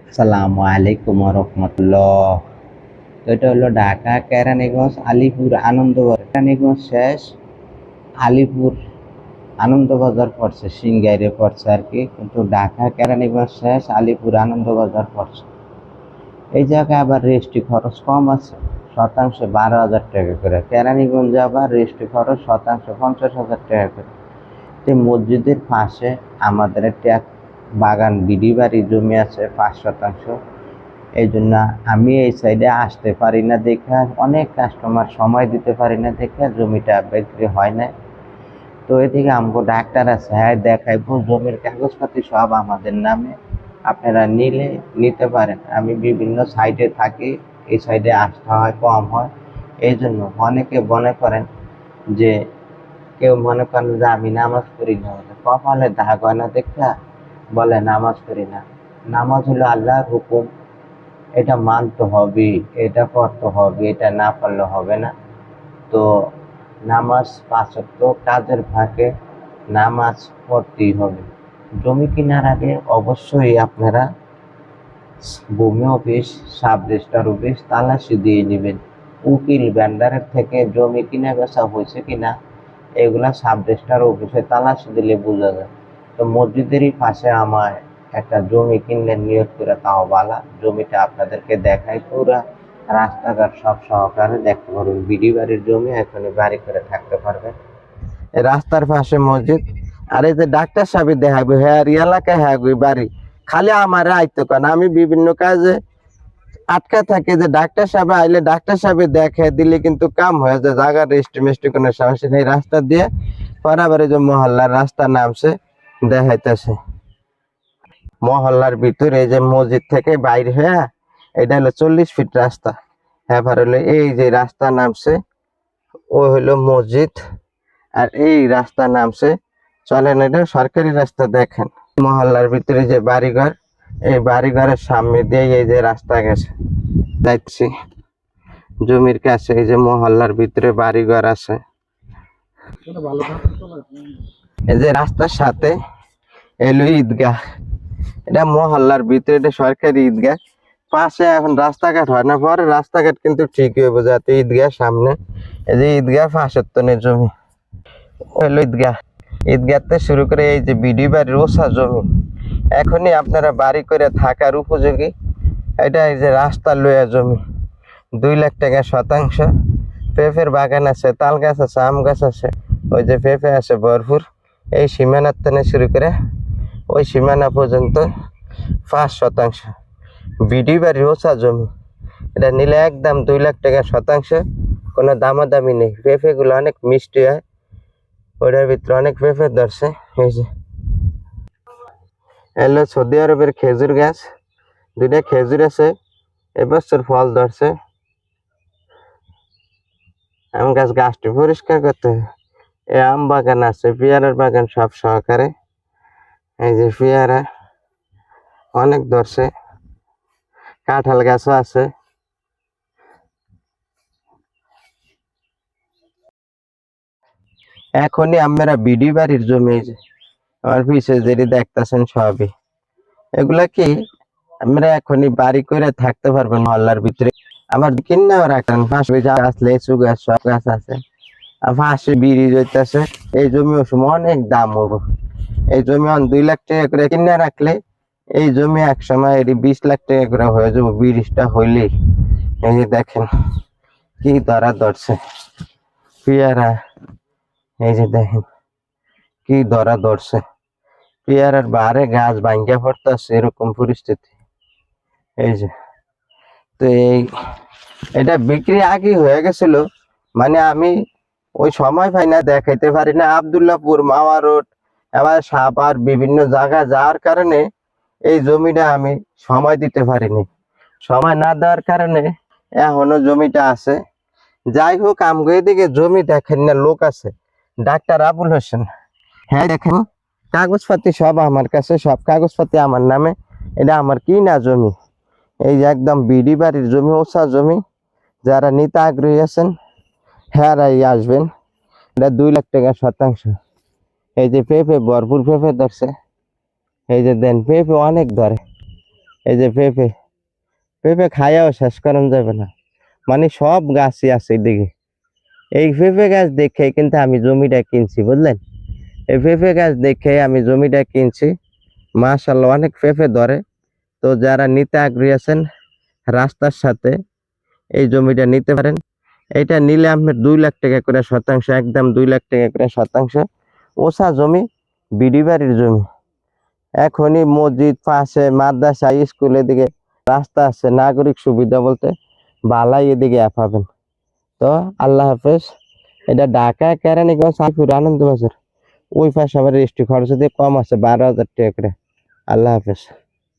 আসসালামু আলাইকুম রহমতুল্লাহ। এটা হলো ঢাকা কেরানীগঞ্জ আলিপুর আনন্দবাজার। কেরানীগঞ্জ শেষ, আলিপুর আনন্দবাজার পড়ছে, সিংগাইরে পড়ছে আর কি, কিন্তু ঢাকা কেরানীগঞ্জ শেষ, আলিপুর আনন্দবাজার পড়ছে। এই জায়গায় আবার রেজিস্ট্রি খরচ কম আছে, শতাংশে 12,000 টাকা করে। কেরানীগঞ্জে আবার রেজিস্ট্রি খরচ শতাংশে 50,000 টাকা করে। এই মসজিদের পাশে আমাদের একটা বাগান বিডি বাড়ি জমি আছে 5 শতাংশ। এই জন্য আমি এই সাইডে আসতে পারি না দেখে, অনেক কাস্টমার সময় দিতে পারি না দেখে জমিটা বিক্রি হয় না। তো এদিকে আমগো ডাক্তার আছে, হ্যাঁ দেখাইবো, জমির কাগজপাতি সব আমাদের নামে, আপনারা নিতে পারেন। আমি বিভিন্ন সাইডে থাকি, এই সাইডে আসতে হয় কম হয়। এই জন্য অনেকে মনে করেন যে, কেউ মনে করেন যে আমি নামাজ পড়ি না, কপালে দাগ হয় না দেখা বলে নামাজ পড়ি না। নামাজ হলো আল্লাহর হুকুম, এটা মানতে হবে, এটা করতে হবে, এটা না পারলে হবে না। তো নামাজ 5 ওয়াক্ত কাজের ফাঁকে নামাজ পড়তেই হবে। জমি কেনার আগে অবশ্যই আপনারা ভূমি অফিস, সাব রেজিস্ট্রার অফিস তালাশি দিয়ে নেবেন। উকিল ভেন্ডারের থেকে জমি কিনা বেচা হয়েছে কিনা এগুলা সাব রেজিস্ট্রার অফিসে তালাশি দিলে বোঝা যায়। তো মসজিদেরই পাশে আমার একটা জমি কিনলেন নিয়োগ করে, তাও বালা জমিটা আপনাদেরকে দেখাই, পুরা রাস্তাঘাট সব সহকারে দেখতে পারবেন। বিডি বাড়ির জমি, এখনই বাড়ি করে থাকতে পারবেন। রাস্তার পাশে মসজিদ। আর এই যে ডাক্তার সাহেব দেখাবো, হ্যাঁ এলাকায় হ্যাঁ বাড়ি, খালি আমার আইতো, কারণ আমি বিভিন্ন কাজে আটকা থাকে, যে ডাক্তার সাহেব আইলে ডাক্তার সাহেব দেখে দিলে কিন্তু কাম হয়ে যায়, জায়গার রেস্টি মেস্টি কোনো সমস্যা নেই। রাস্তা দিয়ে বরাবর যে মহল্লার রাস্তা নামছে দেখাইতেছে। মহল্লার ভিতরে এই যে মসজিদ থেকে বাইরে হ্যাঁ, এটা হলো 40 ফিট রাস্তা। এবার হলো এই যে রাস্তা নামছে, ও হলো মসজিদ, আর এই রাস্তা নামছে, চলেন এটা সরকারি রাস্তা দেখেন। মহল্লার ভিতরে যে বাড়িঘর, এই বাড়িঘরের সামনে দিয়ে এই যে রাস্তা গেছে, যাচ্ছি জমির কাছে। এই যে মহল্লার ভিতরে বাড়িঘর আছে, এই যে রাস্তার সাথে এলো ঈদগাহ। এটা মহল্লার ভিতরে, এটা সরকারি ঈদগাহ। পাশে এখন রাস্তাঘাট হয় না, পরে রাস্তাঘাট কিন্তু ঠিকই হবে, যাতে ঈদগাহ সামনে। এই যে ঈদগাহ 5 জমি হলো ঈদগাহ। ঈদগাহতে শুরু করে এই যে বিডি বাড়ির ওসা জমি, এখনই আপনারা বাড়ি করে থাকার উপযোগী। এটা এই যে রাস্তা লইয়া জমি, 2 লাখ টাকা শতাংশ। পেঁপের বাগান আছে, তাল গাছ আছে, আম গাছ আছে, ওই যে পেঁপে আছে ভরপুর। এই সীমানার থেকে শুরু করে ওই সীমানা পর্যন্ত 5 শতাংশ বিডি বাড়ির ওসা জমি। এটা নিলে একদম 2 লাখ টাকা শতাংশ, কোনো দামাদামি নেই। পেঁপেগুলো অনেক মিষ্টি হয়, ওটার ভিতরে অনেক পেঁপে ধরছে। এই যে এলো সৌদি আরবের খেজুর গাছ, 2টা খেজুর আছে, এবছর ফল ধরছে। আম গাছ, গাছটি পরিষ্কার করতে হবে। এই আম বাগান আছে, পেয়ারার বাগান সব সহকারে। এই যে পেয়ারা অনেক ধরছে, কাঁঠাল গাছও আছে। এখনই আমরা বিডি বাড়ির জমি, আমার পিছে যেটি দেখতেছেন সবই এগুলা কি আমরা এখনই বাড়ি করে থাকতে পারবেন মহল্লার ভিতরে। আমার কিনাও রাখেন, পাশে গাছ, লেচু গাছ, সব গাছ আছে। আর পাশে ব্রিজ হইতেছে, এই জমি সময় অনেক দাম হবো। এই জমি 2 লাখ টাকা করে কিনে রাখলে, এই জমি এক সময় 20 লাখ টাকা করে হয়ে যাবো ব্রিজটা হইলেই। এই যে দেখেন কি ধরা ধরছে পেয়ারা, এই যে দেখেন কি ধরা ধরছে পেয়ারার, বারে গাছ ভাঙ্গা পড়তেছে, এরকম পরিস্থিতি। এই যে তো এটা বিক্রি আগে হয়ে গেছিল, মানে আমি ওই সময় পাই না, দেখাইতে পারি না। আবদুল্লাহপুর, মাওয়া রোড, আবার সাপার বিভিন্ন জায়গা যাওয়ার কারণে এই জমিটা আমি সময় দিতে পারিনি। সময় না দেওয়ার কারণে এখনো জমিটা আছে। যাই হোক, আমগো এদিকে জমি দেখেন না, লোক আছে, ডাক্তার আবুল হোসেন। হ্যাঁ দেখেন, কাগজপাতি সব আমার কাছে, সব কাগজপাতি আমার নামে। এটা আমার কি না জমি, এই যে একদম বিডি বাড়ির জমি, ওসা জমি। যারা নিতে আগ্রহী আছেন হ্যাঁ আসবেন। এটা 2 লাখ টাকা শতাংশ। এই যে পেঁপে ভরপুর পেঁপে ধরছে, এই যে দেন পেঁপে অনেক ধরে। এই যে পেঁপে, পেঁপে খাইয়াও শেষ করান যাবে না, মানে সব গাছই আছে এদিকে। এই পেঁপে গাছ দেখে কিন্তু আমি জমিটা কিনছি, বুঝলেন? এই পেঁপে গাছ দেখে আমি জমিটা কিনছি। মাশাআল্লাহ অনেক পেঁপে ধরে। তো যারা নিতে আগ্রহী আছেন রাস্তার সাথে এই জমিটা নিতে পারেন। এটা নিলে আপনার 2 লাখ টাকা করে শতাংশ, একদম 2 লাখ টাকা করে শতাংশ। ওসা জমি, বিডি বাড়ির জমি। এখনই মসজিদ পাশে, মাদ্রাসা, স্কুল, এদিকে রাস্তা আছে, নাগরিক সুবিধা বলতে বালাই এদিকে পাবেন। তো আল্লাহ হাফেজ। এটা ঢাকা কেরানীগঞ্জ আলিপুর আনন্দবাজার, ওই পাশে আবার রেজিস্ট্রি খরচ দিয়ে কম আছে 12,000 টাকা করে। আল্লাহ হাফেজ।